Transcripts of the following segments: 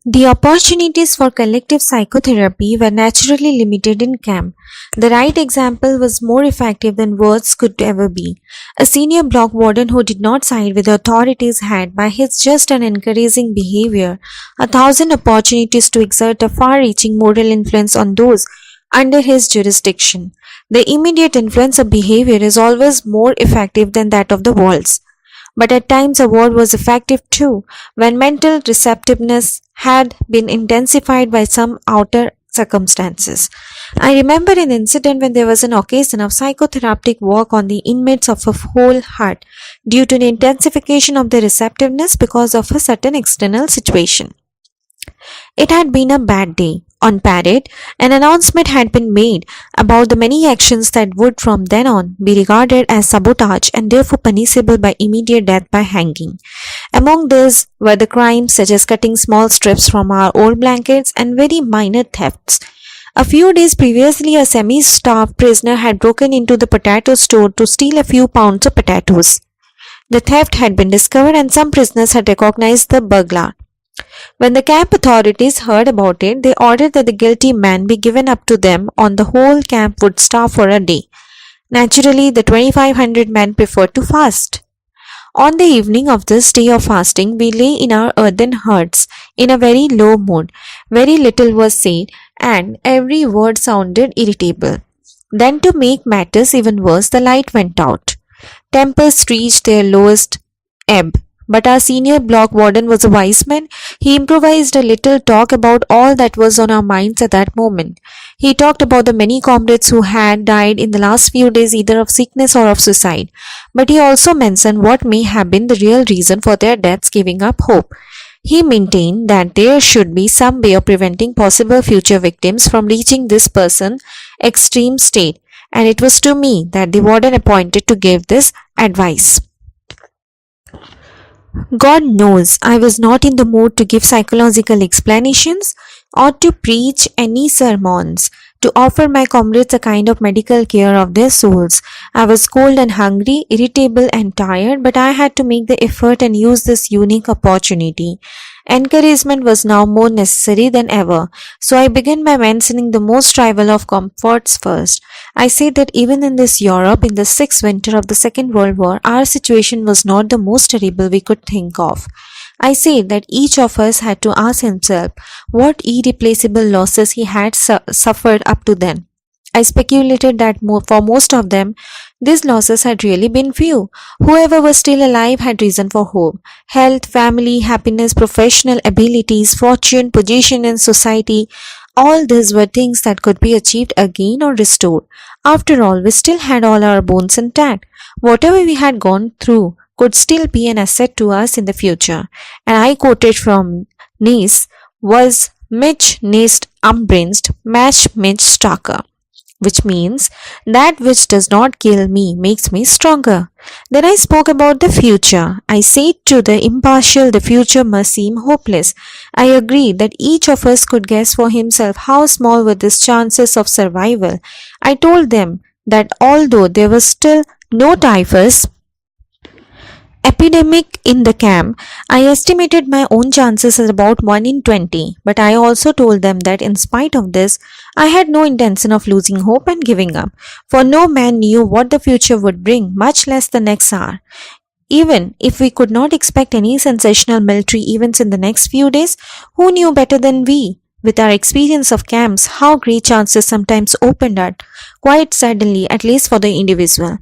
The opportunities for collective psychotherapy were naturally limited in camp. The right example was more effective than words could ever be. A senior block warden who did not side with the authorities had, by his just and encouraging behavior, 1,000 opportunities to exert a far-reaching moral influence on those under his jurisdiction. The immediate influence of behavior is always more effective than that of the walls. But at times a word was effective too, when mental receptiveness had been intensified by some outer circumstances. I remember an incident when there was an occasion of psychotherapeutic work on the inmates of a whole heart due to the intensification of their receptiveness because of a certain external situation. It had been a bad day. On parade, an announcement had been made about the many actions that would from then on be regarded as sabotage and therefore punishable by immediate death by hanging. Among these were the crimes such as cutting small strips from our old blankets and very minor thefts. A few days previously, a semi-starved prisoner had broken into the potato store to steal a few pounds of potatoes. The theft had been discovered and some prisoners had recognized the burglar. When the camp authorities heard about it, they ordered that the guilty man be given up to them, or the whole camp would starve for a day. Naturally, the 2,500 men preferred to fast. On the evening of this day of fasting, we lay in our earthen huts in a very low mood. Very little was said, and every word sounded irritable. Then, to make matters even worse, the light went out. Tempers reached their lowest ebb. But our senior block warden was a wise man. He improvised a little talk about all that was on our minds at that moment. He talked about the many comrades who had died in the last few days either of sickness or of suicide. But he also mentioned what may have been the real reason for their deaths, giving up hope. He maintained that there should be some way of preventing possible future victims from reaching this person's extreme state, and it was to me that the warden appointed to give this advice. God knows I was not in the mood to give psychological explanations or to preach any sermons, to offer my comrades a kind of medical care of their souls. I was cold and hungry, irritable and tired, but I had to make the effort and use this unique opportunity. Encouragement was now more necessary than ever, so I began by mentioning the most trivial of comforts first. I said that even in this Europe, in the sixth winter of the Second World War, our situation was not the most terrible we could think of. I said that each of us had to ask himself what irreplaceable losses he had suffered up to then. I speculated that for most of them, these losses had really been few. Whoever was still alive had reason for hope. Health, family, happiness, professional abilities, fortune, position in society, all these were things that could be achieved again or restored. After all, we still had all our bones intact. Whatever we had gone through could still be an asset to us in the future. And I quoted from Nice was mich nicht umbringst, match mich stärker, which means that which does not kill me makes me stronger. Then I spoke about the future. I said to the impartial the future must seem hopeless. I agreed that each of us could guess for himself how small were his chances of survival. I told them that although there was still no typhus epidemic in the camp, I estimated my own chances as about 1 in 20, but I also told them that in spite of this, I had no intention of losing hope and giving up, for no man knew what the future would bring, much less the next hour. Even if we could not expect any sensational military events in the next few days, who knew better than we? With our experience of camps, how great chances sometimes opened up, quite suddenly, at least for the individual.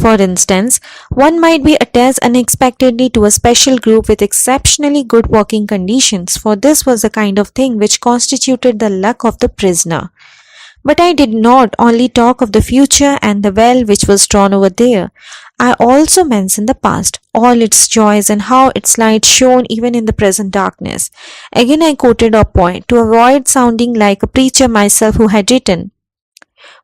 For instance, one might be attached unexpectedly to a special group with exceptionally good working conditions, for this was the kind of thing which constituted the luck of the prisoner. But I did not only talk of the future and the well which was drawn over there. I also mentioned the past, all its joys and how its light shone even in the present darkness. Again I quoted a point to avoid sounding like a preacher myself who had written,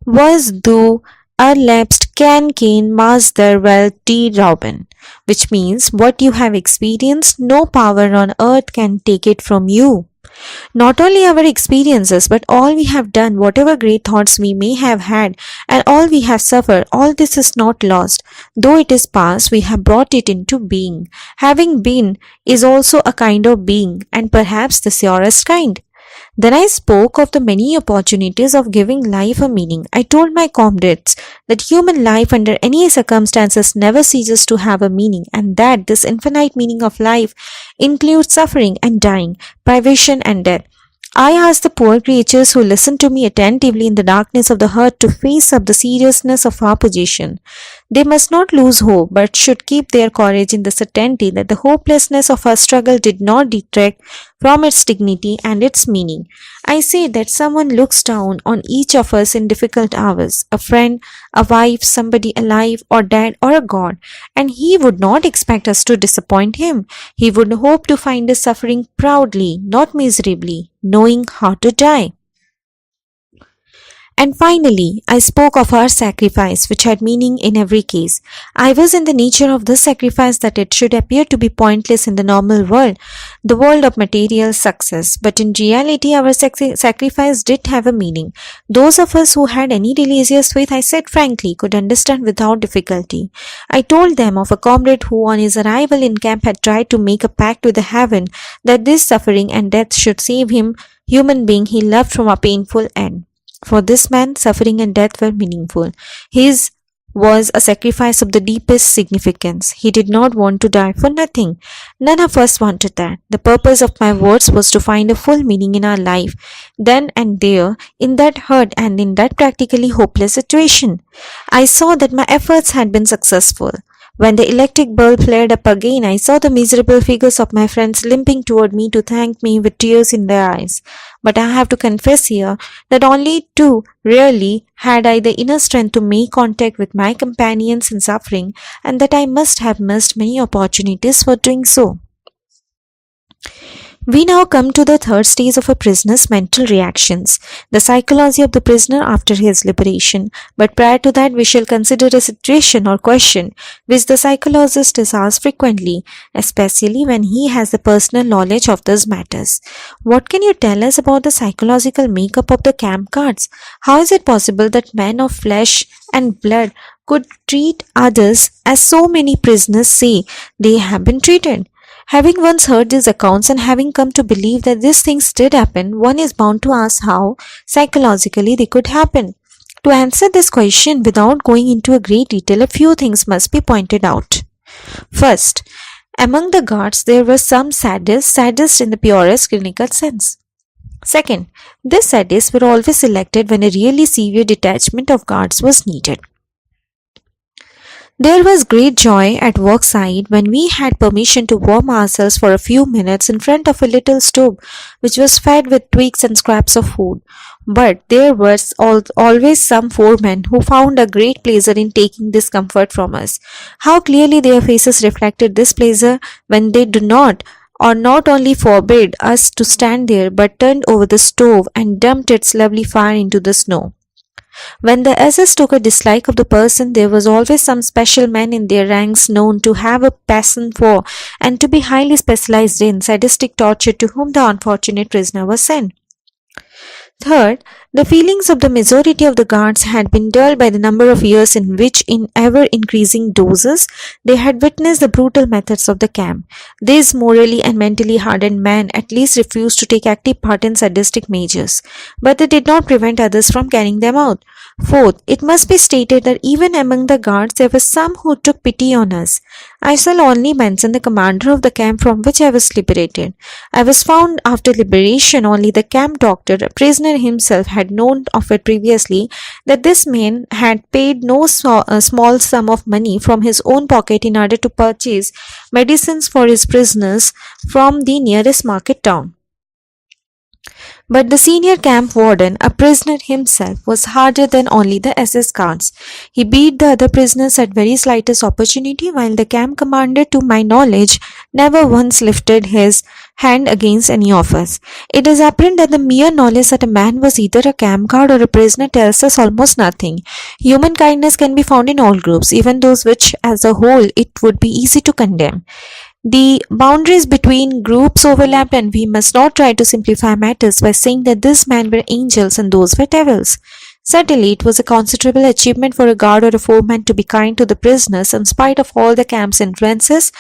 "Was du erlebst kann kein Maß der Welt dir rauben," which means what you have experienced, no power on earth can take it from you. Not only our experiences, but all we have done, whatever great thoughts we may have had, and all we have suffered, all this is not lost. Though it is past, we have brought it into being. Having been is also a kind of being, and perhaps the surest kind. Then I spoke of the many opportunities of giving life a meaning. I told my comrades that human life under any circumstances never ceases to have a meaning, and that this infinite meaning of life includes suffering and dying, privation and death. I asked the poor creatures who listened to me attentively in the darkness of the heart to face up the seriousness of our position. They must not lose hope, but should keep their courage in the certainty that the hopelessness of our struggle did not detract from its dignity and its meaning. I say that someone looks down on each of us in difficult hours, a friend, a wife, somebody alive or dead, or a God, and he would not expect us to disappoint him. He would hope to find us suffering proudly, not miserably, knowing how to die. And finally, I spoke of our sacrifice, which had meaning in every case. I was in the nature of this sacrifice that it should appear to be pointless in the normal world, the world of material success. But in reality, our sacrifice did have a meaning. Those of us who had any religious faith, I said frankly, could understand without difficulty. I told them of a comrade who, on his arrival in camp, had tried to make a pact with the heaven that this suffering and death should save him, human being he loved, from a painful end. For this man, suffering and death were meaningful. His was a sacrifice of the deepest significance. He did not want to die for nothing. None of us wanted that. The purpose of my words was to find a full meaning in our life, then and there, in that hurt and in that practically hopeless situation. I saw that my efforts had been successful. When the electric bulb flared up again, I saw the miserable figures of my friends limping toward me to thank me with tears in their eyes. But I have to confess here that only too rarely had I the inner strength to make contact with my companions in suffering, and that I must have missed many opportunities for doing so. We now come to the third stage of a prisoner's mental reactions, the psychology of the prisoner after his liberation. But prior to that, we shall consider a situation or question which the psychologist is asked frequently, especially when he has the personal knowledge of these matters. What can you tell us about the psychological makeup of the camp guards? How is it possible that men of flesh and blood could treat others as so many prisoners say they have been treated? Having once heard these accounts and having come to believe that these things did happen, one is bound to ask how, psychologically, they could happen. To answer this question without going into a great detail, a few things must be pointed out. First, among the guards, there were some sadists in the purest clinical sense. Second, these sadists were always selected when a really severe detachment of guards was needed. There was great joy at workside when we had permission to warm ourselves for a few minutes in front of a little stove which was fed with twigs and scraps of food. But there was always some foremen who found a great pleasure in taking this comfort from us. How clearly their faces reflected this pleasure when they do not only forbade us to stand there, but turned over the stove and dumped its lovely fire into the snow. When the SS took a dislike of the person, there was always some special man in their ranks known to have a passion for and to be highly specialized in sadistic torture to whom the unfortunate prisoner was sent. Third, the feelings of the majority of the guards had been dulled by the number of years in which, in ever-increasing doses, they had witnessed the brutal methods of the camp. These morally and mentally hardened men at least refused to take active part in sadistic measures, but they did not prevent others from carrying them out. Fourth, it must be stated that even among the guards there were some who took pity on us. I shall only mention the commander of the camp from which I was liberated. I was found after liberation. Only the camp doctor, a prisoner himself, had known of it previously, that this man had paid no small sum of money from his own pocket in order to purchase medicines for his prisoners from the nearest market town. But the senior camp warden, a prisoner himself, was harder than only the SS guards. He beat the other prisoners at very slightest opportunity, while the camp commander, to my knowledge, never once lifted his hand against any of us. It is apparent that the mere knowledge that a man was either a camp guard or a prisoner tells us almost nothing. Human kindness can be found in all groups, even those which, as a whole, it would be easy to condemn. The boundaries between groups overlapped, and we must not try to simplify matters by saying that these men were angels and those were devils. Certainly, it was a considerable achievement for a guard or a foreman to be kind to the prisoners in spite of all the camp's influences,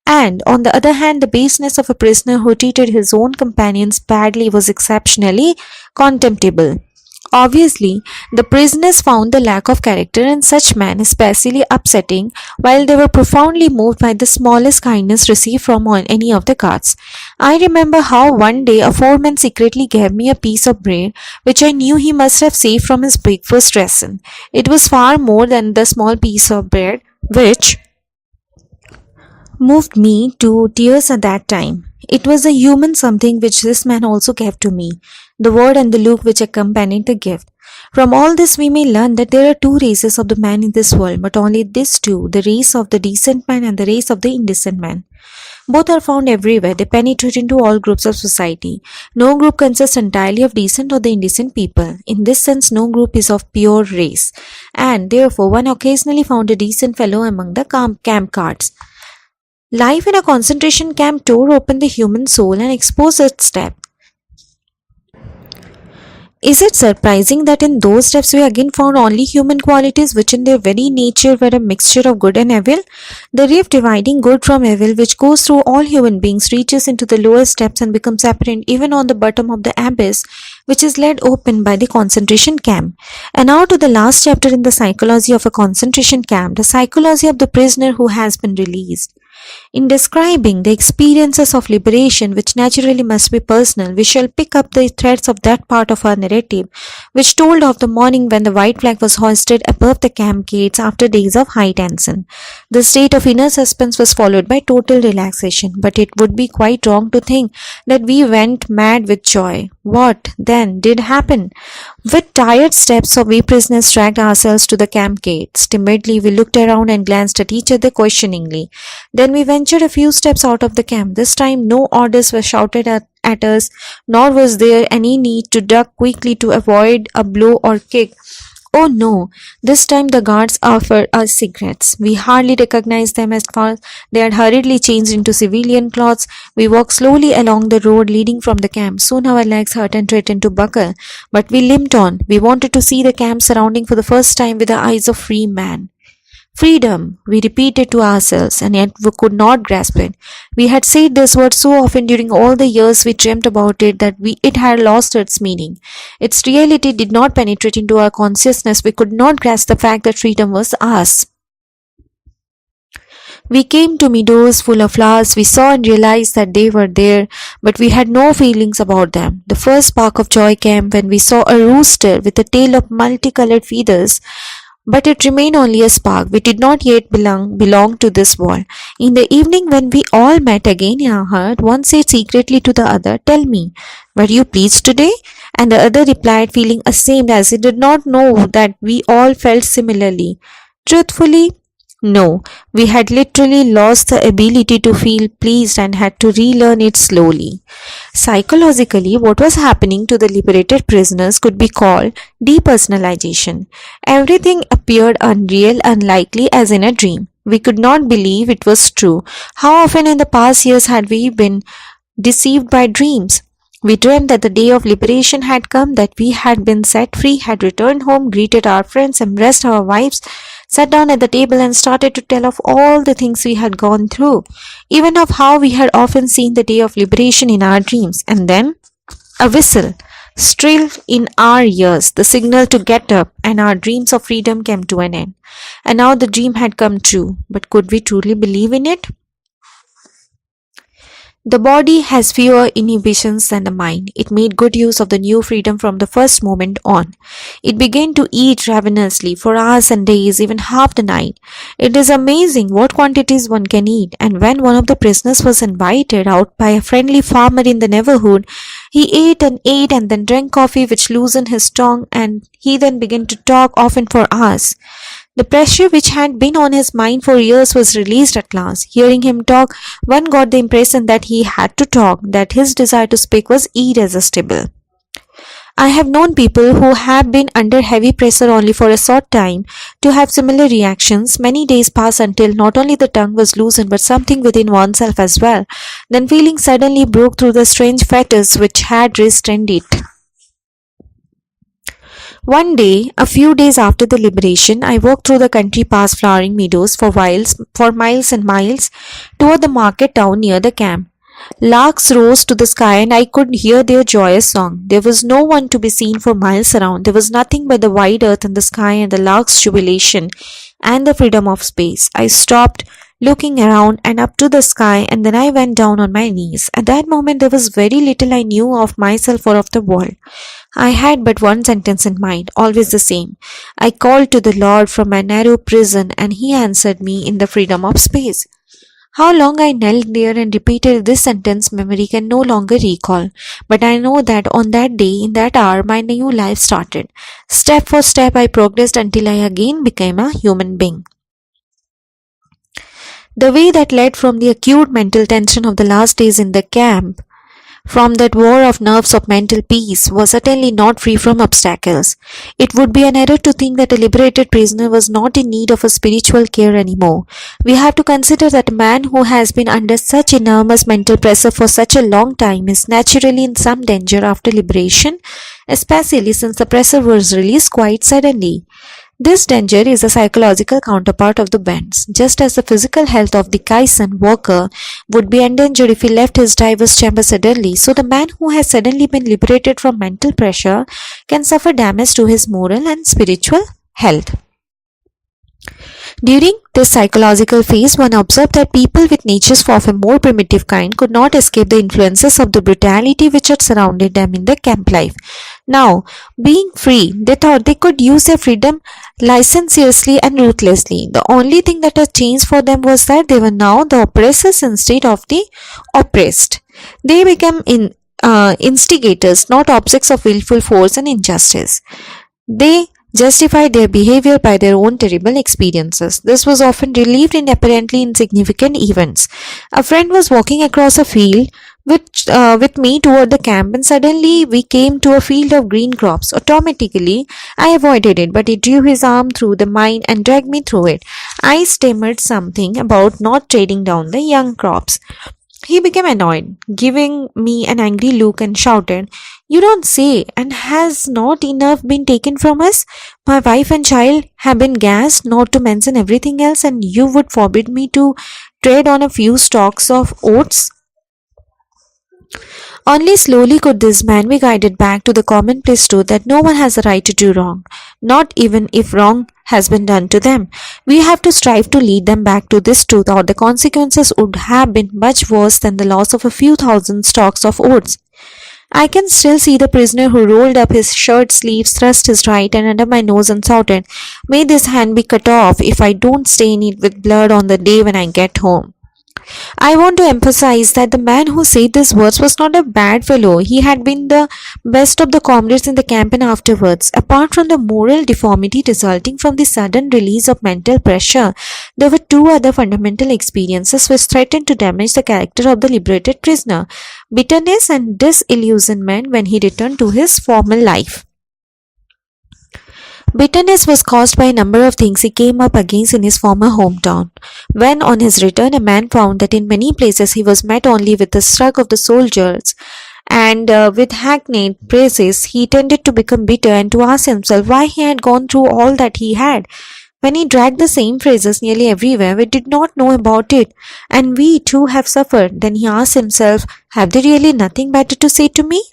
and on the other hand, the baseness of a prisoner who treated his own companions badly was exceptionally contemptible. Obviously, the prisoners found the lack of character in such men especially upsetting, while they were profoundly moved by the smallest kindness received from any of the guards. I remember how one day a foreman secretly gave me a piece of bread which I knew he must have saved from his breakfast ration. It was far more than the small piece of bread which moved me to tears at that time. It was a human something which this man also gave to me, the word and the look which accompanied the gift. From all this, we may learn that there are two races of the man in this world, but only these two, the race of the decent man and the race of the indecent man. Both are found everywhere. They penetrate into all groups of society. No group consists entirely of decent or the indecent people. In this sense, no group is of pure race, and therefore one occasionally found a decent fellow among the camp guards. Life in a concentration camp tore open the human soul and exposed its depth. Is it surprising that in those depths we again found only human qualities which in their very nature were a mixture of good and evil? The rift dividing good from evil which goes through all human beings reaches into the lowest depths and becomes apparent even on the bottom of the abyss which is laid open by the concentration camp. And now to the last chapter in the psychology of a concentration camp, the psychology of the prisoner who has been released. In describing the experiences of liberation, which naturally must be personal, we shall pick up the threads of that part of our narrative which told of the morning when the white flag was hoisted above the camp gates after days of high tension. The state of inner suspense was followed by total relaxation, but it would be quite wrong to think that we went mad with joy. What, then, did happen? With tired steps, we prisoners dragged ourselves to the camp gates. Timidly, we looked around and glanced at each other questioningly. Then we ventured a few steps out of the camp. This time, no orders were shouted at us, nor was there any need to duck quickly to avoid a blow or kick. Oh no, this time the guards offered us cigarettes. We hardly recognized them as far they had hurriedly changed into civilian clothes. We walked slowly along the road leading from the camp. Soon our legs hurt and threatened to buckle, but we limped on. We wanted to see the camp surrounding for the first time with the eyes of free man. Freedom, we repeated to ourselves, and yet we could not grasp it. We had said this word so often during all the years we dreamt about it that it had lost its meaning. Its reality did not penetrate into our consciousness. We could not grasp the fact that freedom was ours. We came to meadows full of flowers. We saw and realized that they were there, but we had no feelings about them. The first spark of joy came when we saw a rooster with a tail of multicolored feathers. But it remained only a spark. We did not yet belong to this world. In the evening when we all met again in our hut, one said secretly to the other, "Tell me, were you pleased today?" And the other replied, feeling ashamed as he did not know that we all felt similarly. Truthfully, no, we had literally lost the ability to feel pleased and had to relearn it slowly. Psychologically, what was happening to the liberated prisoners could be called depersonalization. Everything appeared unreal, unlikely, as in a dream. We could not believe it was true. How often in the past years had we been deceived by dreams? We dreamed that the day of liberation had come, that we had been set free, had returned home, greeted our friends, embraced our wives, sat down at the table and started to tell of all the things we had gone through, even of how we had often seen the day of liberation in our dreams. And then a whistle shrilled in our ears, the signal to get up, and our dreams of freedom came to an end. And now the dream had come true, but could we truly believe in it? The body has fewer inhibitions than the mind. It made good use of the new freedom from the first moment on. It began to eat ravenously for hours and days, even half the night. It is amazing what quantities one can eat, and when one of the prisoners was invited out by a friendly farmer in the neighborhood, he ate and then drank coffee which loosened his tongue, and he then began to talk often for hours. The pressure which had been on his mind for years was released at last. Hearing him talk, one got the impression that he had to talk, that his desire to speak was irresistible. I have known people who have been under heavy pressure only for a short time to have similar reactions. Many days pass until not only the tongue was loosened but something within oneself as well. Then feeling suddenly broke through the strange fetters which had restrained it. One day, a few days after the liberation, I walked through the country past flowering meadows for miles and miles toward the market town near the camp. Larks rose to the sky and I could hear their joyous song. There was no one to be seen for miles around. There was nothing but the wide earth and the sky and the lark's jubilation and the freedom of space. I stopped looking around and up to the sky, and then I went down on my knees. At that moment there was very little I knew of myself or of the world. I had but one sentence in mind, always the same. I called to the Lord from my narrow prison, and he answered me in the freedom of space. How long I knelt there and repeated this sentence memory can no longer recall, but I know that on that day, in that hour, my new life started. Step for step I progressed until I again became a human being. The way that led from the acute mental tension of the last days in the camp, from that war of nerves of mental peace, was certainly not free from obstacles. It would be an error to think that a liberated prisoner was not in need of a spiritual care anymore. We have to consider that a man who has been under such enormous mental pressure for such a long time is naturally in some danger after liberation, especially since the pressure was released quite suddenly. This danger is a psychological counterpart of the bends. Just as the physical health of the Kaizen worker would be endangered if he left his diver's chamber suddenly, so the man who has suddenly been liberated from mental pressure can suffer damage to his moral and spiritual health. During this psychological phase, one observed that people with natures of a more primitive kind could not escape the influences of the brutality which had surrounded them in the camp life. Now, being free, they thought they could use their freedom licentiously and ruthlessly. The only thing that had changed for them was that they were now the oppressors instead of the oppressed. They became instigators, not objects of willful force and injustice. They justified their behavior by their own terrible experiences. This was often relieved in apparently insignificant events. A friend was walking across a field with me toward the camp, and suddenly we came to a field of green crops. Automatically, I avoided it, but he drew his arm through the mine and dragged me through it. I stammered something about not trading down the young crops. He became annoyed, giving me an angry look, and shouted, "You don't say, and has not enough been taken from us? My wife and child have been gassed, not to mention everything else, and you would forbid me to trade on a few stalks of oats?" Only slowly could this man be guided back to the commonplace truth that no one has a right to do wrong, not even if wrong has been done to them. We have to strive to lead them back to this truth, or the consequences would have been much worse than the loss of a few thousand stalks of oats. I can still see the prisoner who rolled up his shirt sleeves, thrust his right hand under my nose, and shouted, "May this hand be cut off if I don't stain it with blood on the day when I get home." I want to emphasize that the man who said these words was not a bad fellow. He had been the best of the comrades in the camp and afterwards. Apart from the moral deformity resulting from the sudden release of mental pressure, there were two other fundamental experiences which threatened to damage the character of the liberated prisoner: bitterness and disillusionment when he returned to his former life. Bitterness was caused by a number of things he came up against in his former hometown. When on his return a man found that in many places he was met only with the shrug of the soldiers and with hackneyed praises, he tended to become bitter and to ask himself why he had gone through all that he had. When he dragged the same phrases nearly everywhere, we did not know about it, and we too have suffered. Then he asked himself, have they really nothing better to say to me?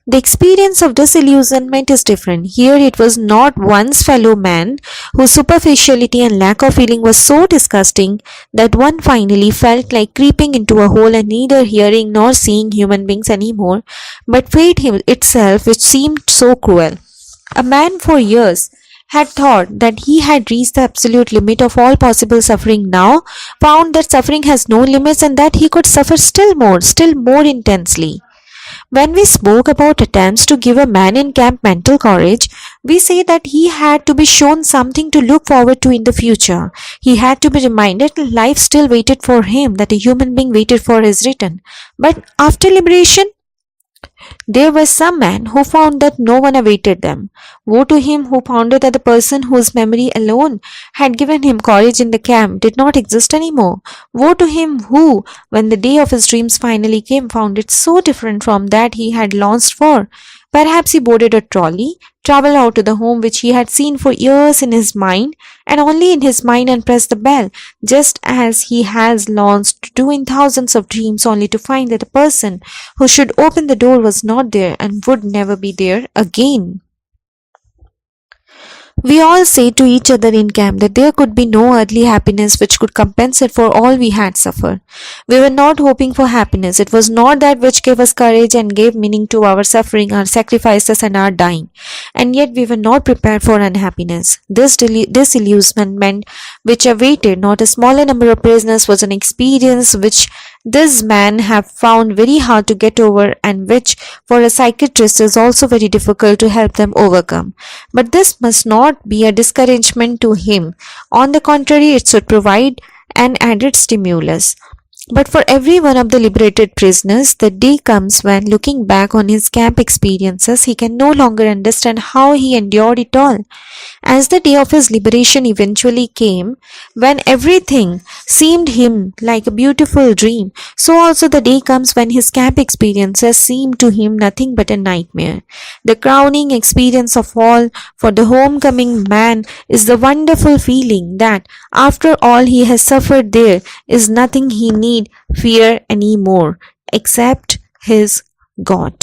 The experience of disillusionment is different. Here it was not one's fellow man whose superficiality and lack of feeling was so disgusting that one finally felt like creeping into a hole and neither hearing nor seeing human beings anymore, but fate itself which seemed so cruel. A man for years had thought that he had reached the absolute limit of all possible suffering, now found that suffering has no limits and that he could suffer still more intensely. When we spoke about attempts to give a man in camp mental courage, we say that he had to be shown something to look forward to in the future. He had to be reminded that life still waited for him, that a human being waited for his return. But after liberation, There was some man who found that no one awaited them. Woe to him who found that the person whose memory alone had given him courage in the camp did not exist anymore. Woe to him who, when the day of his dreams finally came, found it so different from that he had longed for. Perhaps he boarded a trolley, traveled out to the home which he had seen for years in his mind, and only in his mind, and pressed the bell, just as he has longed to do in thousands of dreams, only to find that the person who should open the door was not there and would never be there again. We all say to each other in camp that there could be no earthly happiness which could compensate for all we had suffered. We were not hoping for happiness. It was not that which gave us courage and gave meaning to our suffering, our sacrifices, and our dying. And yet we were not prepared for unhappiness. This disillusionment which awaited not a smaller number of prisoners was an experience which this man have found very hard to get over, and which for a psychiatrist is also very difficult to help them overcome. But this must not be a discouragement to him. On the contrary, it should provide an added stimulus. But for every one of the liberated prisoners, the day comes when, looking back on his camp experiences, he can no longer understand how he endured it all. As the day of his liberation eventually came, when everything seemed him like a beautiful dream, so also the day comes when his camp experiences seem to him nothing but a nightmare. The crowning experience of all for the homecoming man is the wonderful feeling that after all he has suffered, there is nothing he need fear any more except his God.